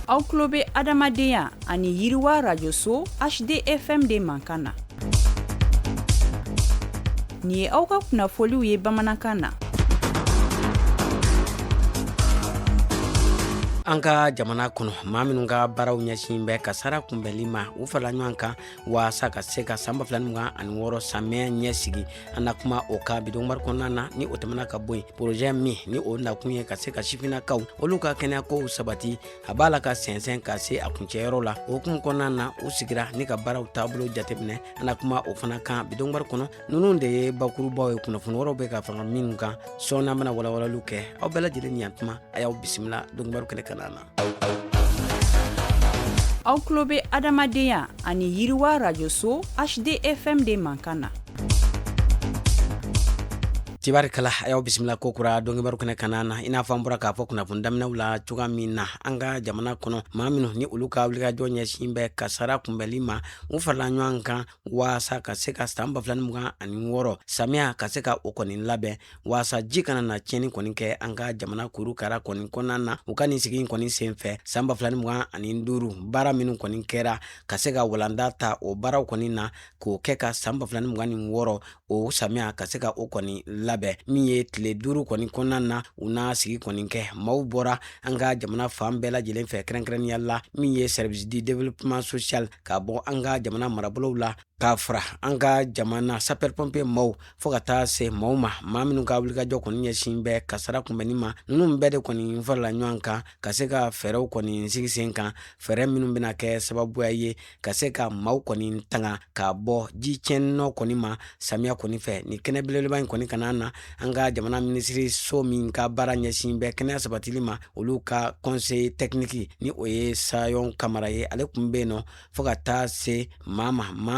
Aw tulo bɛ adamadenya ani yiriwa radio so HDFM de mankan na. Nin ye aw ka kunnafoliw ye bamanankan na. An ka jamana kɔnɔ maa minnu ka baaraw ɲɛsin bɛ kasara kunbɛnli ma u farala ɲɔgɔn kan waasa ka se ka san 2026 samiyɛ ɲɛsigi. An na kuma o ka bidonbari kɔnɔna na ni o tɛmɛna ka bɔ yen projet min ni o nakun ye ka se ka sifinnakaw olu ka kɛnɛyakow sabati a b'a la ka sɛnsɛn ka se a kuncɛyɔrɔ la. O hukumu kɔnɔna na u sigira ni ka baaraw taabolo jateminɛ. An na kuma o fana kan bidonbari kɔnɔ ninnu de ye bakurubaw ye kunnafoni wɛrɛw bɛ ka fara minnu kan sɔɔni an bɛna walawalaliw kɛ aw bɛɛ lajɛlen ni yantuma a y'aw bisimila donbari kɛnɛ kan. Aw tulo bɛ adamadenya ani yiriwa radio so HDFM de mankan na. Tibarikala a y'aw bisimila ko kura donkibaru kɛnɛ kana na i n'a fɔ an bɔra k'a fɔ kunnafoni daminɛw la cogoya min na an ka jamana kɔnɔ maa minnu ni olu ka wulikajɔ ɲɛsin bɛ kasara kunbɛnli ma u farala ɲɔgɔn kan waasa ka se ka san 2026 samiya ka se ka o kɔni labɛn waasa ji kana na tiɲɛni kɔni kɛ an ka jamana kurukara kɔni kɔnɔna na u ka nin sigi kɔni senfɛ san 2025 baara minnu kɔni kɛra ka se ka walanda ta o baaraw kɔni na k'o kɛ ka san 2026 o samiya ka se ka o kɔni labɛn min ye tile 5 kɔni kɔnɔna na u n'a sigi kɔni kɛ maaw bɔra an ka jamana fan bɛɛ lajɛlen fɛ kɛrɛnkɛrɛnnenya la min ye service du développement social ka bɔ an ka jamana marabolow la k'a fara an ka jamana sapeur pompier maaw fo ka taa se maaw ma maa minnu ka wulikajɔ kɔni ɲɛsin bɛ kasara kunbɛnni ma ninnu bɛɛ de kɔni farala ɲɔgɔn kan ka se ka fɛɛrɛw kɔni sigi sen kan fɛɛrɛ minnu bɛna kɛ sababuya ye ka se ka maaw kɔni tanga k'a bɔ ji tiɲɛninɔ kɔni ma samiya kɔni fɛ ni kɛnɛ belebeleba in kɔni kana na an ka jamana minisiri so min ka baara ɲɛsin bɛ kɛnɛya sabatili ma olu ka conseil technique ni o ye Sayon Kamara ye ale kun bɛ yen nɔ fo ka taa se maa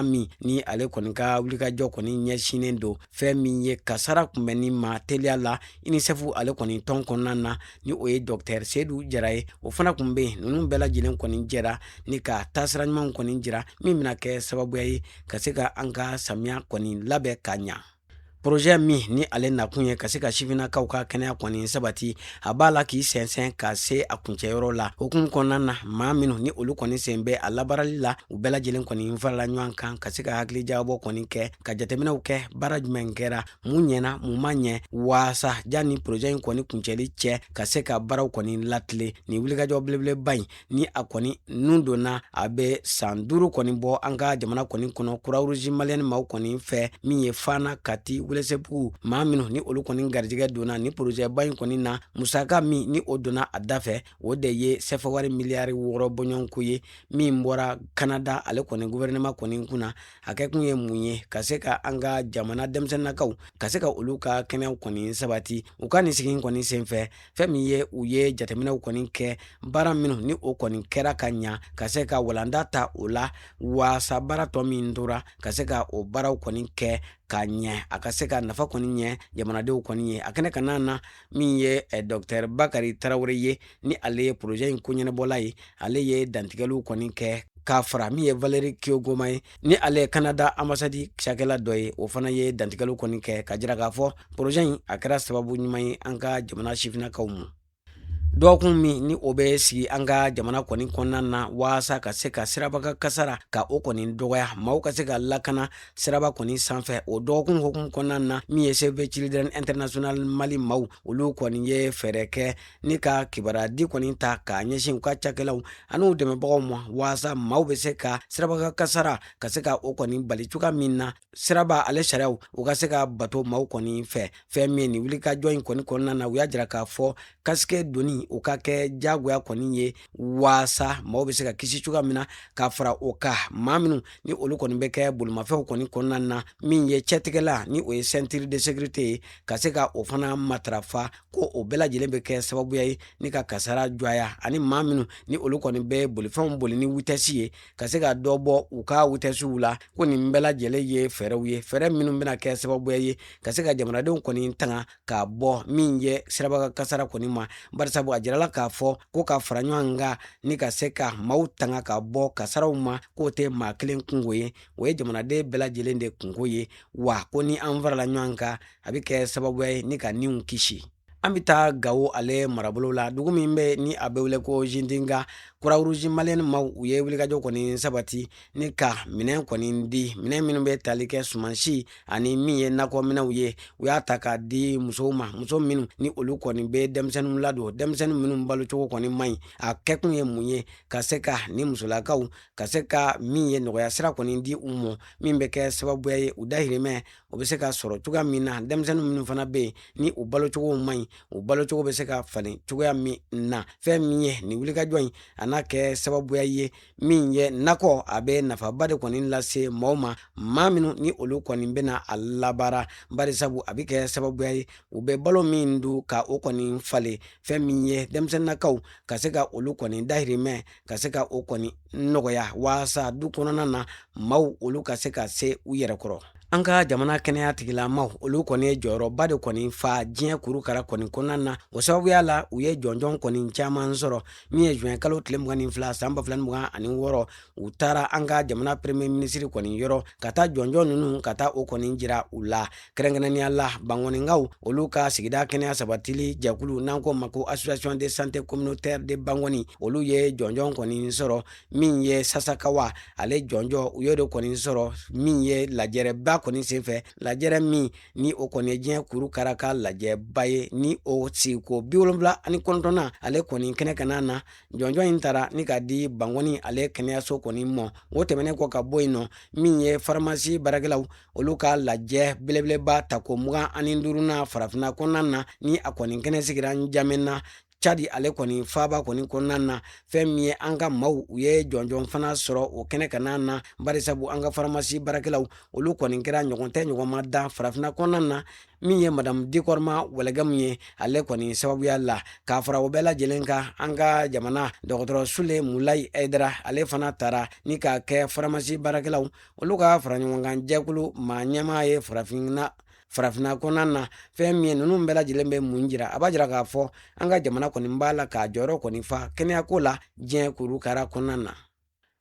min ni ale kɔni ka wulikajɔ kɔni ɲɛsinnen don fɛn min ye kasara kunbɛnni ma teliya la UNICEF ale kɔni tɔn kɔnɔna na ni o ye Dr Seydou Jara ye o fana kun bɛ yen ninnu bɛɛ lajɛlen kɔni jɛra ni ka taasira ɲumanw kɔni jira min bɛna kɛ sababuya ye ka se ka an ka samiya kɔni labɛn ka ɲa. Projet min ni ale nakun ye ka se ka sifinnakaw ka kɛnɛya kɔni sabati a b'a la k'i sɛnsɛn ka se a kuncɛyɔrɔ la hukumu kɔnɔna na maa minnu ni olu kɔni sen bɛ a labaarali la u bɛɛ lajɛlen kɔni farala ɲɔgɔn kan ka se ka hakilijabɔ kɔni kɛ ka jateminɛw kɛ baara jumɛn kɛra mun ɲɛna mun ma ɲɛ waasa janni projet in kɔni kuncɛli cɛ ka se ka baaraw kɔni latile ni wulikajɔ belebeleba in ni a kɔni nun donna a bɛ san 5 kɔni bɔ an ka jamana kɔni kɔnɔ Croix-Rouge malienne maaw kɔni fɛ min ye Fana Kati Welesebugu maa minnu ni olu kɔni garijɛgɛ donna ni projet ba in kɔni na musaka min ni o donna a da fɛ o de ye sɛfɛwari miliyari 6 bɔɲɔgɔnko ye min bɔra Canada ale kɔni gouvernement kɔni kunna a kɛ kun ye mun ye ka se ka an ka jamana denmisɛnninakaw ka se ka olu ka kɛnɛyaw kɔni sabati u ka nin sigi kɔni senfɛ fɛn min ye u ye jateminɛw kɔni kɛ baara minnu ni o kɔni kɛra ka ɲa ka se ka walanda ta o la waasa baara tɔ min tora ka se ka o baaraw kɔni kɛ ka ɲɛ a ka se ka nafa kɔni ɲɛ jamanadenw kɔni ye a kɛnɛ kana na min ye Dr Bakari Tarawele ye ni ale ye projet in ko ɲɛnabɔla ye ale ye dantigɛliw kɔni kɛ k'a fara min ye Valérie Kiogoma ye ni ale ye Canada ambassade cakɛla dɔ ye o fana ye dantigɛliw kɔni kɛ ka jira k'a fɔ projet in a kɛra sababu ɲuman ye an ka jamana sifinnakaw ma. Dɔgɔkun min ni o bɛ sigi an ka jamana kɔni kɔnɔna na waasa ka se ka siraba kasara ka o kɔni dɔgɔya maaw ka se ka lakana siraba kɔni sanfɛ o dɔgɔkun hukumu kɔnɔna na min ye Save the Children International Mali maaw olu kɔni ye fɛɛrɛ kɛ ni ka kibaruya di kɔni ta ka ɲɛsin u ka cakɛlaw ani u dɛmɛbagaw ma waasa maaw bɛ se ka siraba kasara ka se ka o kɔni bali cogoya min na siraba ale sariyaw u ka se ka bato maaw kɔni fɛ fɛn min ye nin wulikajɔ in kɔni kɔnɔna na u y'a jira k'a fɔ kasike doni o ka kɛ jagoya kɔni ye waasa maaw bɛ se ka kisi cogoya min na k'a fara o ka maa minnu ni olu kɔni bɛ kɛ bolimafɛnw kɔni kɔnɔna na min ye cɛtigɛla ni o ye ceinture de sécurité ye ka se ka o fana matarafa ko o bɛɛ lajɛlen bɛ kɛ sababuya ye ni ka kasara jɔya ani maa minnu ni olu kɔni bɛ bolifɛnw boli ni vitesse ye ka se ka dɔ bɔ u ka vitessew la ko nin bɛɛ lajɛlen ye fɛɛrɛw ye fɛɛrɛ minnu bɛna kɛ sababuya ye ka se ka jamanadenw kɔni tanga k'a bɔ min ye siraba kasara kɔni ma barisabu a jirala k'a fɔ ko ka fara ɲɔgɔn kan ni ka se ka maaw tanga ka bɔ kasaraw ma k'o tɛ maa kelen kungo ye o ye jamanaden bɛɛ lajɛlen de kungo ye wa ko ni an farala ɲɔgɔn kan a bɛ kɛ sababuya ye ni ka niw kisi. an bɛ taa Gawo ale marabolo la dugu min bɛ ni a bɛ wele ko Jindinga. Kurahuruji maliyɛn maaw u ye wulikajɔ kɔni sabati ni ka minɛn kɔni di, minɛn minnu bɛ tali kɛ sumansi ani min ye nakɔ minɛnw ye, u y'a ta k'a di musow ma, muso minnu ni olu kɔni bɛ denmisɛnninw ladon, denmisɛnnin minnu balocogo kɔni man ɲi. A kɛkun ye mun ye? Ka se ka ni musolakaw ka se ka min ye nɔgɔya sira kɔni di u ma, min bɛ kɛ sababuya ye u dahirimɛ o bɛ se ka sɔrɔ cogoya min na. Denmisɛnnin minnu fana bɛ yen ni u balocogo man ɲi, u balocogo bɛ se ka falen cogoya min na. Fɛn min ye nin wulikajɔ in a n'a kɛ sababuya ye min ye nakɔ a bɛ nafaba de kɔni lase maaw ma, maa minnu ni olu kɔni bɛna a labaara. Bari sabu a bɛ kɛ sababuya ye u bɛ balo min dun ka o kɔni falen, fɛn min ye denmisɛnninnakaw ka se ka olu kɔni dahirimɛ ka se ka o kɔni nɔgɔya walasa du kɔnɔna na maaw olu ka se ka se u yɛrɛ kɔrɔ. An ka jamana kɛnɛya tigilamaw olu kɔni ye jɔyɔrɔba de kɔni fa diɲɛ kurukara kɔni kɔnɔna na. O sababuya la u ye jɔnjɔn kɔni caman sɔrɔ min ye juin kalo tile 22 san 2026 u taara an ka jamana premier ministre kɔni yɔrɔ ka taa jɔnjɔn ninnu ka taa o kɔni jira u la. Kɛrɛnkɛrɛnnenya la Bangɔninkaw olu ka sigida kɛnɛya sabatili jɛkulu n'an ko ma ko association de santé communautaire de Bangɔni olu ye jɔnjɔn kɔni sɔrɔ min ye Sasakawa ale jɔnjɔ u ye de kɔni sɔrɔ min ye lajɛrɛba kɔni senfɛ, lajɛrɛ min ni o kɔni ye diɲɛ kurukara ka lajɛba ye ni o sigiko 79 ale kɔni kɛnɛ kana na. Jɔnjɔn in taara ni ka di Bangɔni ale kɛnɛyaso kɔni mɔ. O tɛmɛnen kɔ ka bɔ yen nɔ min ye pharmacie baarakɛlaw olu ka lajɛ belebeleba tako 25 farafinna kɔnɔna na ni a kɔni kɛnɛ sigira Njamena Chadi ale kɔni faaba kɔni kɔnɔna na. Fɛn min ye an ka maaw u ye jɔnjɔn fana sɔrɔ o kɛnɛ kana na. Bari sabu an ka pharmacie baarakɛlaw olu kɔni kɛra ɲɔgɔn tɛ ɲɔgɔn ma da farafinna kɔnɔna na min ye madame Dikɔrɔma Wɛlɛgɛmu ye ale kɔni sababuya la k'a fara o bɛɛ lajɛlen kan an ka jamana dɔgɔtɔrɔ Sule Mulayi Haidara ale fana taara ni k'a kɛ pharmacie baarakɛlaw olu ka fara ɲɔgɔn kan jɛkulu maa ɲɛmaa ye farafinna kɔnɔna na. Fɛn min ye ninnu bɛɛ lajɛlen bɛ mun jira? A b'a jira k'a fɔ an ka jamana kɔni b'a la k'a jɔyɔrɔ kɔni fa kɛnɛyako la diɲɛ kurukara kɔnɔna na.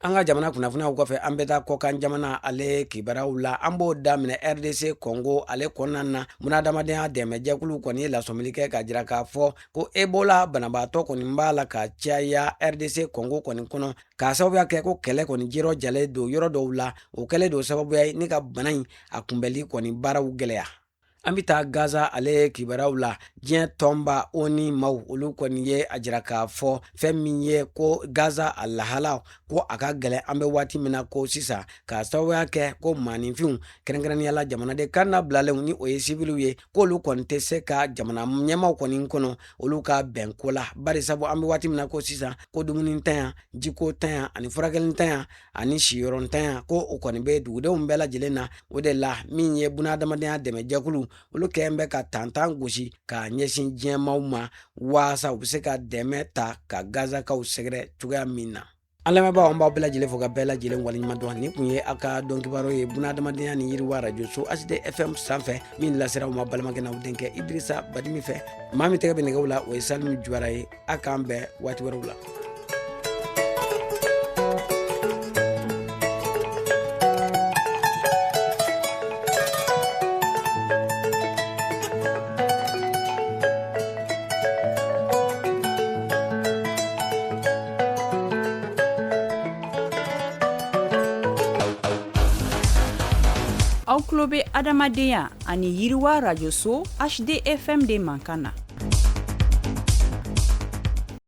An ka jamana kunnafoniyaw kɔfɛ an bɛ taa kɔkan jamana ale kibaruyaw la. An b'o daminɛ RDC Congo ale kɔnɔna na. Bunahadamadenya dɛmɛ jɛkulu kɔni ye lasɔmili kɛ k'a jira k'a fɔ ko Ebola banabaatɔ kɔni b'a la ka caya RDC Congo kɔni kɔnɔ k'a sababuya kɛ ko kɛlɛ kɔni jirɔ jalen don yɔrɔ dɔw la. O kɛlen don sababuya ye ni ka bana in a kunbɛli kɔni baaraw gɛlɛya. An bɛ taa Gaza ale kibaruyaw la. Diɲɛ tɔnba ONU maaw olu kɔni ye a jira k'a fɔ fɛn min ye ko Gaza a lahala ko a ka gɛlɛn an bɛ waati min na ko sisan k'a sababuya kɛ ko maaninfinw kɛrɛnkɛrɛnnenya la jamanaden kan na bilalenw ni o ye sibiliw ye k'olu kɔni tɛ se ka jamana ɲɛmaaw kɔni kɔnɔ olu ka bɛn ko la. Bari sabu an bɛ waati min na ko sisan ko dumuni tanya, jiko tanya ani furakɛli tanya ani siyɔrɔ tanya ko o kɔni bɛ dugudenw bɛɛ lajɛlen na. O de la min ye bunahadamadenya dɛmɛ jɛkulu olu kɛn bɛ ka tantan gosi k'a ɲɛsin diɲɛmaaw ma waasa u bɛ se ka dɛmɛ ta ka Gazakaw sɛgɛrɛ cogoya min na. An lamɛnbaaw an b'aw bɛɛ lajɛlen fo ka bɛɛ lajɛlen waleɲuman dɔn. Nin kun ye a ka dɔn kibaru ye bunahadamadenya ni yiriwa radio so HD FM sanfɛ min lasera u ma balimakɛ n'aw denkɛ Idrissa Badimi fɛ. Maa min tɛgɛ bɛ nɛgɛw la o ye Salimu Jwara ye. A k'an bɛɛ waati wɛrɛw la. Aw tulo bɛ adamadenya ani yiriwa radio so HD FM de mankan na.